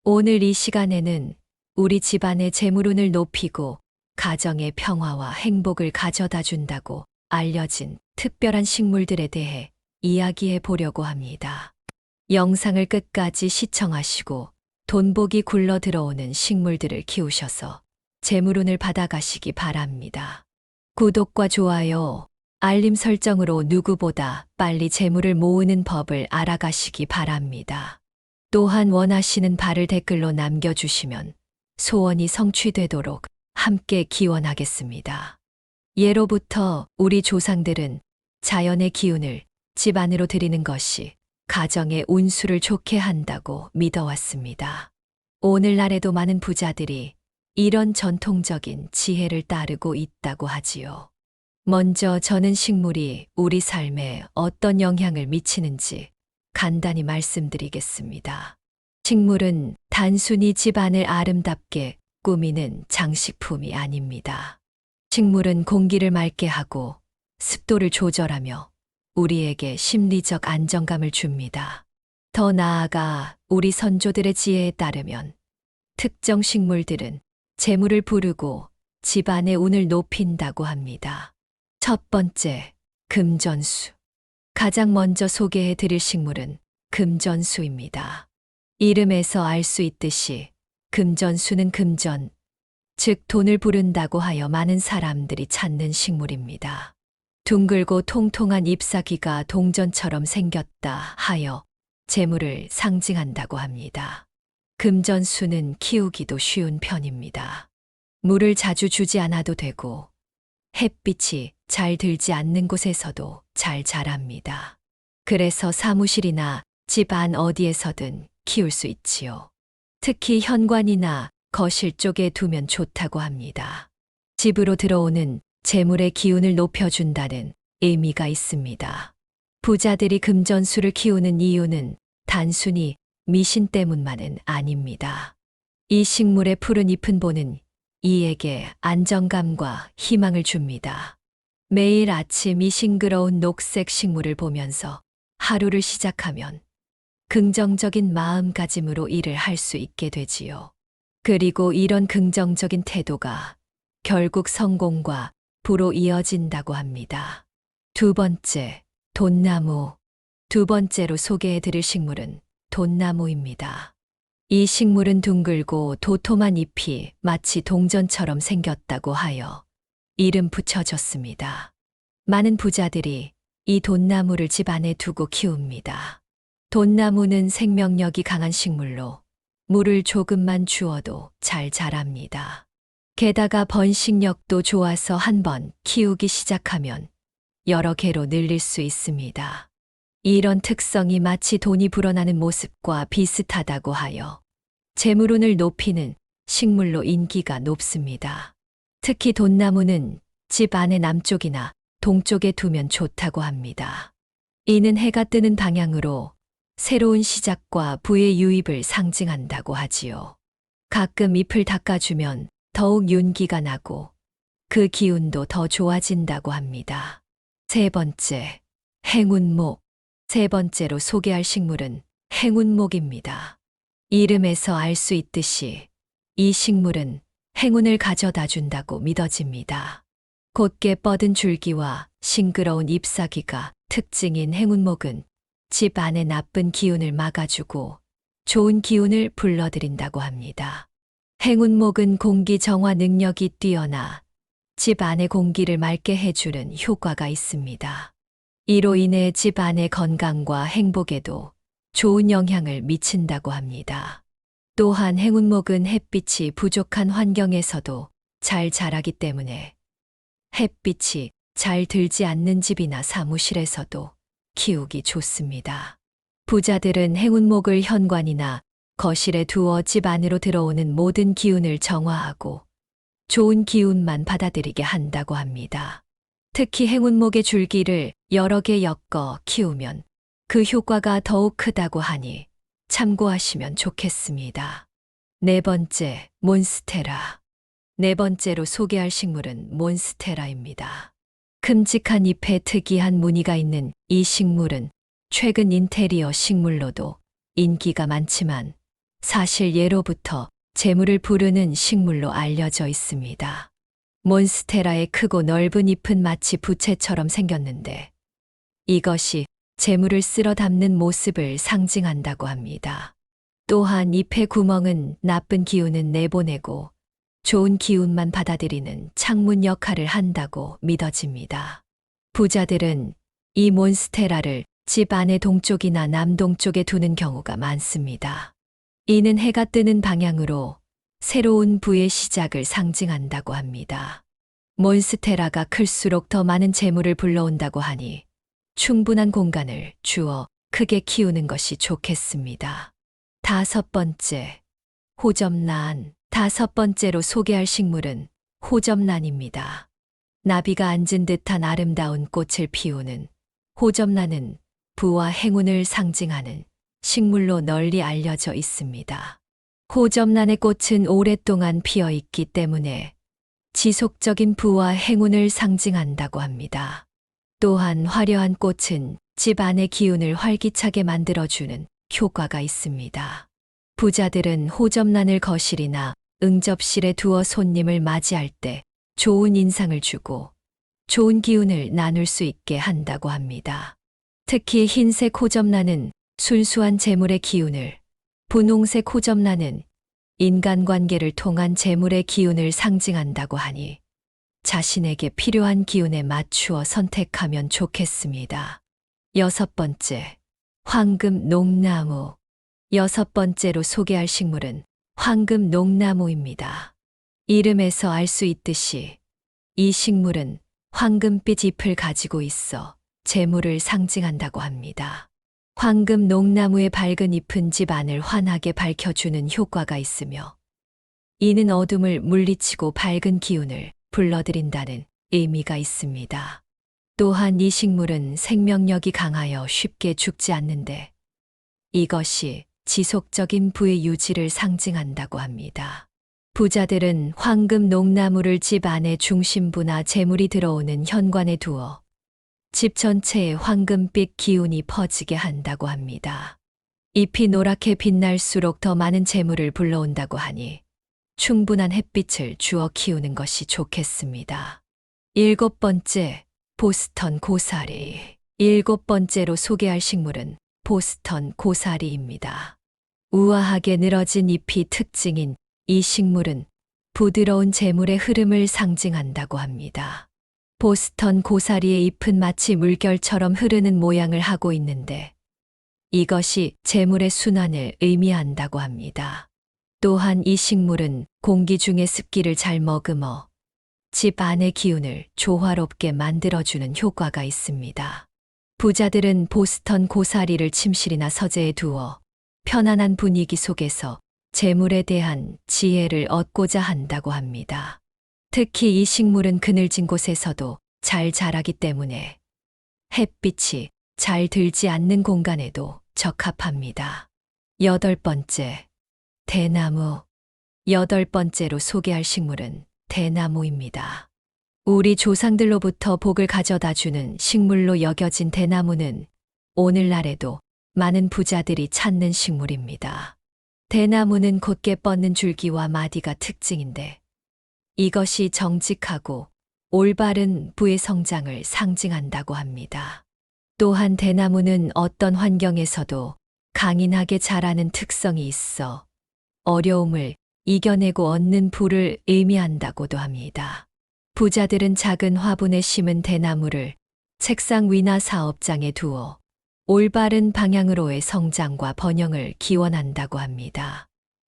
오늘 이 시간에는 우리 집안의 재물운을 높이고 가정의 평화와 행복을 가져다 준다고 알려진 특별한 식물들에 대해 이야기해 보려고 합니다. 영상을 끝까지 시청하시고 돈복이 굴러 들어오는 식물들을 키우셔서 재물운을 받아가시기 바랍니다. 구독과 좋아요, 알림 설정으로 누구보다 빨리 재물을 모으는 법을 알아가시기 바랍니다. 또한 원하시는 바를 댓글로 남겨주시면 소원이 성취되도록 함께 기원하겠습니다. 예로부터 우리 조상들은 자연의 기운을 집 안으로 들이는 것이 가정의 운수를 좋게 한다고 믿어왔습니다. 오늘날에도 많은 부자들이 이런 전통적인 지혜를 따르고 있다고 하지요. 먼저 저는 식물이 우리 삶에 어떤 영향을 미치는지 간단히 말씀드리겠습니다. 식물은 단순히 집안을 아름답게 꾸미는 장식품이 아닙니다. 식물은 공기를 맑게 하고 습도를 조절하며 우리에게 심리적 안정감을 줍니다. 더 나아가 우리 선조들의 지혜에 따르면 특정 식물들은 재물을 부르고 집안의 운을 높인다고 합니다. 첫 번째, 금전수. 가장 먼저 소개해 드릴 식물은 금전수입니다. 이름에서 알 수 있듯이 금전수는 금전, 즉 돈을 부른다고 하여 많은 사람들이 찾는 식물입니다. 둥글고 통통한 잎사귀가 동전처럼 생겼다 하여 재물을 상징한다고 합니다. 금전수는 키우기도 쉬운 편입니다. 물을 자주 주지 않아도 되고 햇빛이 잘 들지 않는 곳에서도 잘 자랍니다. 그래서 사무실이나 집 안 어디에서든 키울 수 있지요. 특히 현관이나 거실 쪽에 두면 좋다고 합니다. 집으로 들어오는 재물의 기운을 높여준다는 의미가 있습니다. 부자들이 금전수를 키우는 이유는 단순히 미신 때문만은 아닙니다. 이 식물의 푸른 잎은 보는 이에게 안정감과 희망을 줍니다. 매일 아침 이 싱그러운 녹색 식물을 보면서 하루를 시작하면 긍정적인 마음가짐으로 일을 할 수 있게 되지요. 그리고 이런 긍정적인 태도가 결국 성공과 부로 이어진다고 합니다. 두 번째, 돈나무. 두 번째로 소개해 드릴 식물은 돈나무입니다. 이 식물은 둥글고 도톰한 잎이 마치 동전처럼 생겼다고 하여 이름 붙여졌습니다. 많은 부자들이 이 돈나무를 집 안에 두고 키웁니다. 돈나무는 생명력이 강한 식물로 물을 조금만 주어도 잘 자랍니다. 게다가 번식력도 좋아서 한번 키우기 시작하면 여러 개로 늘릴 수 있습니다. 이런 특성이 마치 돈이 불어나는 모습과 비슷하다고 하여 재물운을 높이는 식물로 인기가 높습니다. 특히 돈나무는 집 안의 남쪽이나 동쪽에 두면 좋다고 합니다. 이는 해가 뜨는 방향으로 새로운 시작과 부의 유입을 상징한다고 하지요. 가끔 잎을 닦아주면 더욱 윤기가 나고 그 기운도 더 좋아진다고 합니다. 세 번째, 행운목. 세 번째로 소개할 식물은 행운목입니다. 이름에서 알 수 있듯이 이 식물은 행운을 가져다 준다고 믿어집니다. 곧게 뻗은 줄기와 싱그러운 잎사귀가 특징인 행운목은 집 안의 나쁜 기운을 막아주고 좋은 기운을 불러들인다고 합니다. 행운목은 공기 정화 능력이 뛰어나 집 안의 공기를 맑게 해주는 효과가 있습니다. 이로 인해 집 안의 건강과 행복에도 좋은 영향을 미친다고 합니다. 또한 행운목은 햇빛이 부족한 환경에서도 잘 자라기 때문에 햇빛이 잘 들지 않는 집이나 사무실에서도 키우기 좋습니다. 부자들은 행운목을 현관이나 거실에 두어 집 안으로 들어오는 모든 기운을 정화하고 좋은 기운만 받아들이게 한다고 합니다. 특히 행운목의 줄기를 여러 개 엮어 키우면 그 효과가 더욱 크다고 하니 참고하시면 좋겠습니다. 네 번째, 몬스테라. 네 번째로 소개할 식물은 몬스테라입니다. 큼직한 잎에 특이한 무늬가 있는 이 식물은 최근 인테리어 식물로도 인기가 많지만 사실 예로부터 재물을 부르는 식물로 알려져 있습니다. 몬스테라의 크고 넓은 잎은 마치 부채처럼 생겼는데 이것이 재물을 쓸어 담는 모습을 상징한다고 합니다. 또한 잎의 구멍은 나쁜 기운은 내보내고 좋은 기운만 받아들이는 창문 역할을 한다고 믿어집니다. 부자들은 이 몬스테라를 집 안의 동쪽이나 남동쪽에 두는 경우가 많습니다. 이는 해가 뜨는 방향으로 새로운 부의 시작을 상징한다고 합니다. 몬스테라가 클수록 더 많은 재물을 불러온다고 하니 충분한 공간을 주어 크게 키우는 것이 좋겠습니다. 5번째, 호접란. 5번째로 소개할 식물은 호접란입니다. 나비가 앉은 듯한 아름다운 꽃을 피우는 호접란은 부와 행운을 상징하는 식물로 널리 알려져 있습니다. 호접란의 꽃은 오랫동안 피어 있기 때문에 지속적인 부와 행운을 상징한다고 합니다. 또한 화려한 꽃은 집 안의 기운을 활기차게 만들어주는 효과가 있습니다. 부자들은 호접란을 거실이나 응접실에 두어 손님을 맞이할 때 좋은 인상을 주고 좋은 기운을 나눌 수 있게 한다고 합니다. 특히 흰색 호접란은 순수한 재물의 기운을, 분홍색 호접란은 인간관계를 통한 재물의 기운을 상징한다고 하니 자신에게 필요한 기운에 맞추어 선택하면 좋겠습니다. 6번째, 황금 녹나무. 6번째로 소개할 식물은 황금 녹나무입니다. 이름에서 알 수 있듯이 이 식물은 황금빛 잎을 가지고 있어 재물을 상징한다고 합니다. 황금 녹나무의 밝은 잎은 집 안을 환하게 밝혀주는 효과가 있으며 이는 어둠을 물리치고 밝은 기운을 불러들인다는 의미가 있습니다. 또한 이 식물은 생명력이 강하여 쉽게 죽지 않는데 이것이 지속적인 부의 유지를 상징한다고 합니다. 부자들은 황금 녹나무를 집 안의 중심부나 재물이 들어오는 현관에 두어 집 전체에 황금빛 기운이 퍼지게 한다고 합니다. 잎이 노랗게 빛날수록 더 많은 재물을 불러온다고 하니 충분한 햇빛을 주어 키우는 것이 좋겠습니다. 7번째, 보스턴 고사리. 7번째로 소개할 식물은 보스턴 고사리입니다. 우아하게 늘어진 잎이 특징인 이 식물은 부드러운 재물의 흐름을 상징한다고 합니다. 보스턴 고사리의 잎은 마치 물결처럼 흐르는 모양을 하고 있는데 이것이 재물의 순환을 의미한다고 합니다. 또한 이 식물은 공기 중의 습기를 잘 머금어 집 안의 기운을 조화롭게 만들어주는 효과가 있습니다. 부자들은 보스턴 고사리를 침실이나 서재에 두어 편안한 분위기 속에서 재물에 대한 지혜를 얻고자 한다고 합니다. 특히 이 식물은 그늘진 곳에서도 잘 자라기 때문에 햇빛이 잘 들지 않는 공간에도 적합합니다. 8번째, 대나무. 8번째로 소개할 식물은 대나무입니다. 우리 조상들로부터 복을 가져다 주는 식물로 여겨진 대나무는 오늘날에도 많은 부자들이 찾는 식물입니다. 대나무는 곧게 뻗는 줄기와 마디가 특징인데 이것이 정직하고 올바른 부의 성장을 상징한다고 합니다. 또한 대나무는 어떤 환경에서도 강인하게 자라는 특성이 있어 어려움을 이겨내고 얻는 부를 의미한다고도 합니다. 부자들은 작은 화분에 심은 대나무를 책상 위나 사업장에 두어 올바른 방향으로의 성장과 번영을 기원한다고 합니다.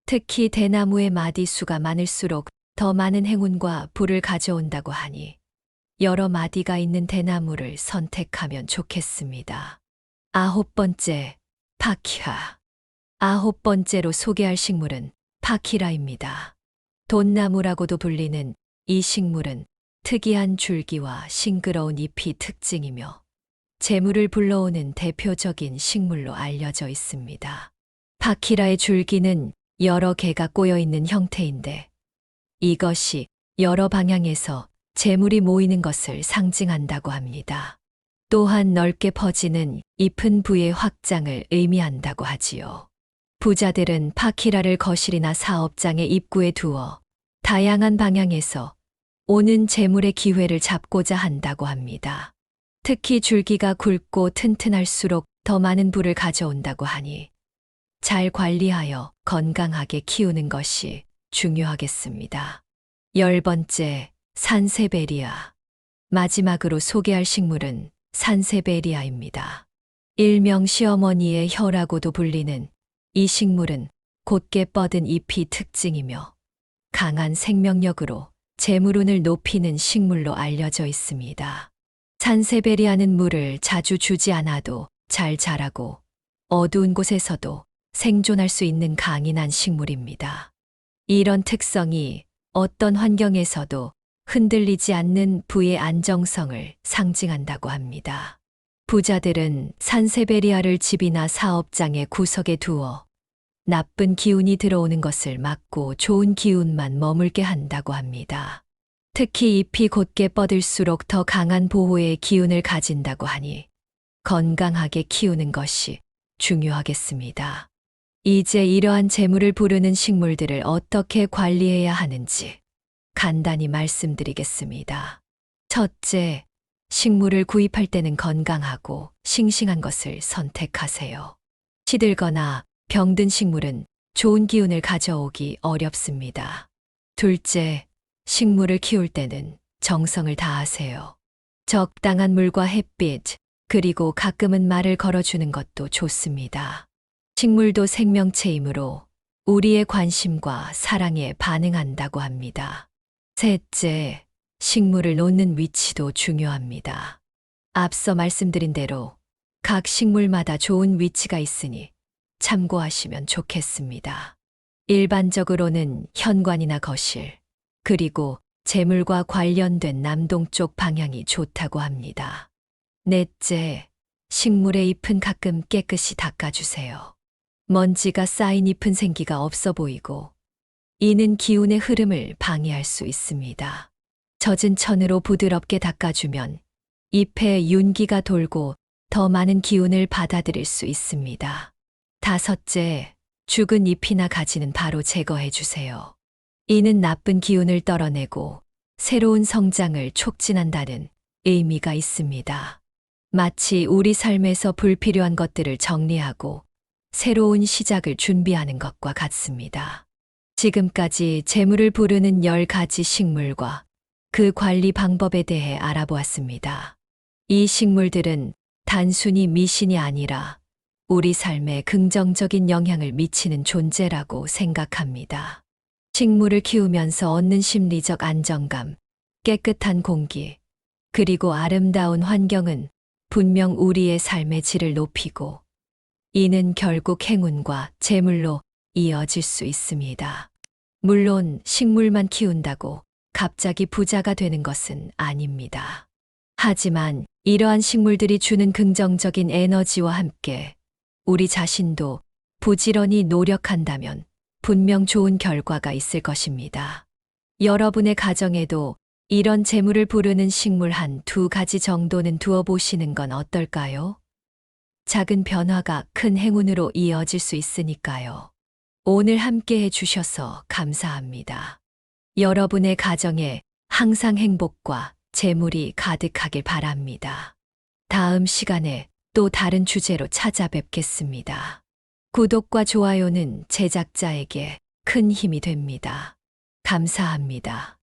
특히 대나무의 마디수가 많을수록 더 많은 행운과 부를 가져온다고 하니 여러 마디가 있는 대나무를 선택하면 좋겠습니다. 9번째, 파키라. 9번째로 소개할 식물은 파키라입니다. 돈나무라고도 불리는 이 식물은 특이한 줄기와 싱그러운 잎이 특징이며 재물을 불러오는 대표적인 식물로 알려져 있습니다. 파키라의 줄기는 여러 개가 꼬여 있는 형태인데 이것이 여러 방향에서 재물이 모이는 것을 상징한다고 합니다. 또한 넓게 퍼지는 잎은 부의 확장을 의미한다고 하지요. 부자들은 파키라를 거실이나 사업장의 입구에 두어 다양한 방향에서 오는 재물의 기회를 잡고자 한다고 합니다. 특히 줄기가 굵고 튼튼할수록 더 많은 부를 가져온다고 하니 잘 관리하여 건강하게 키우는 것이 중요하겠습니다. 10번째, 산세베리아. 마지막으로 소개할 식물은 산세베리아입니다. 일명 시어머니의 혀라고도 불리는 이 식물은 곧게 뻗은 잎이 특징이며 강한 생명력으로 재물운을 높이는 식물로 알려져 있습니다. 산세베리아는 물을 자주 주지 않아도 잘 자라고 어두운 곳에서도 생존할 수 있는 강인한 식물입니다. 이런 특성이 어떤 환경에서도 흔들리지 않는 부의 안정성을 상징한다고 합니다. 부자들은 산세베리아를 집이나 사업장의 구석에 두어 나쁜 기운이 들어오는 것을 막고 좋은 기운만 머물게 한다고 합니다. 특히 잎이 곧게 뻗을수록 더 강한 보호의 기운을 가진다고 하니 건강하게 키우는 것이 중요하겠습니다. 이제 이러한 재물을 부르는 식물들을 어떻게 관리해야 하는지 간단히 말씀드리겠습니다. 첫째, 식물을 구입할 때는 건강하고 싱싱한 것을 선택하세요. 시들거나 병든 식물은 좋은 기운을 가져오기 어렵습니다. 둘째, 식물을 키울 때는 정성을 다하세요. 적당한 물과 햇빛, 그리고 가끔은 말을 걸어주는 것도 좋습니다. 식물도 생명체이므로 우리의 관심과 사랑에 반응한다고 합니다. 셋째, 식물을 놓는 위치도 중요합니다. 앞서 말씀드린 대로 각 식물마다 좋은 위치가 있으니 참고하시면 좋겠습니다. 일반적으로는 현관이나 거실, 그리고 재물과 관련된 남동쪽 방향이 좋다고 합니다. 넷째, 식물의 잎은 가끔 깨끗이 닦아주세요. 먼지가 쌓인 잎은 생기가 없어 보이고 이는 기운의 흐름을 방해할 수 있습니다. 젖은 천으로 부드럽게 닦아주면 잎에 윤기가 돌고 더 많은 기운을 받아들일 수 있습니다. 다섯째, 죽은 잎이나 가지는 바로 제거해 주세요. 이는 나쁜 기운을 떨어내고 새로운 성장을 촉진한다는 의미가 있습니다. 마치 우리 삶에서 불필요한 것들을 정리하고 새로운 시작을 준비하는 것과 같습니다. 지금까지 재물을 부르는 10가지 식물과 그 관리 방법에 대해 알아보았습니다. 이 식물들은 단순히 미신이 아니라 우리 삶에 긍정적인 영향을 미치는 존재라고 생각합니다. 식물을 키우면서 얻는 심리적 안정감, 깨끗한 공기, 그리고 아름다운 환경은 분명 우리의 삶의 질을 높이고 이는 결국 행운과 재물로 이어질 수 있습니다. 물론 식물만 키운다고 갑자기 부자가 되는 것은 아닙니다. 하지만 이러한 식물들이 주는 긍정적인 에너지와 함께 우리 자신도 부지런히 노력한다면 분명 좋은 결과가 있을 것입니다. 여러분의 가정에도 이런 재물을 부르는 식물 1~2가지 정도는 두어 보시는 건 어떨까요? 작은 변화가 큰 행운으로 이어질 수 있으니까요. 오늘 함께 해주셔서 감사합니다. 여러분의 가정에 항상 행복과 재물이 가득하길 바랍니다. 다음 시간에 또 다른 주제로 찾아뵙겠습니다. 구독과 좋아요는 제작자에게 큰 힘이 됩니다. 감사합니다.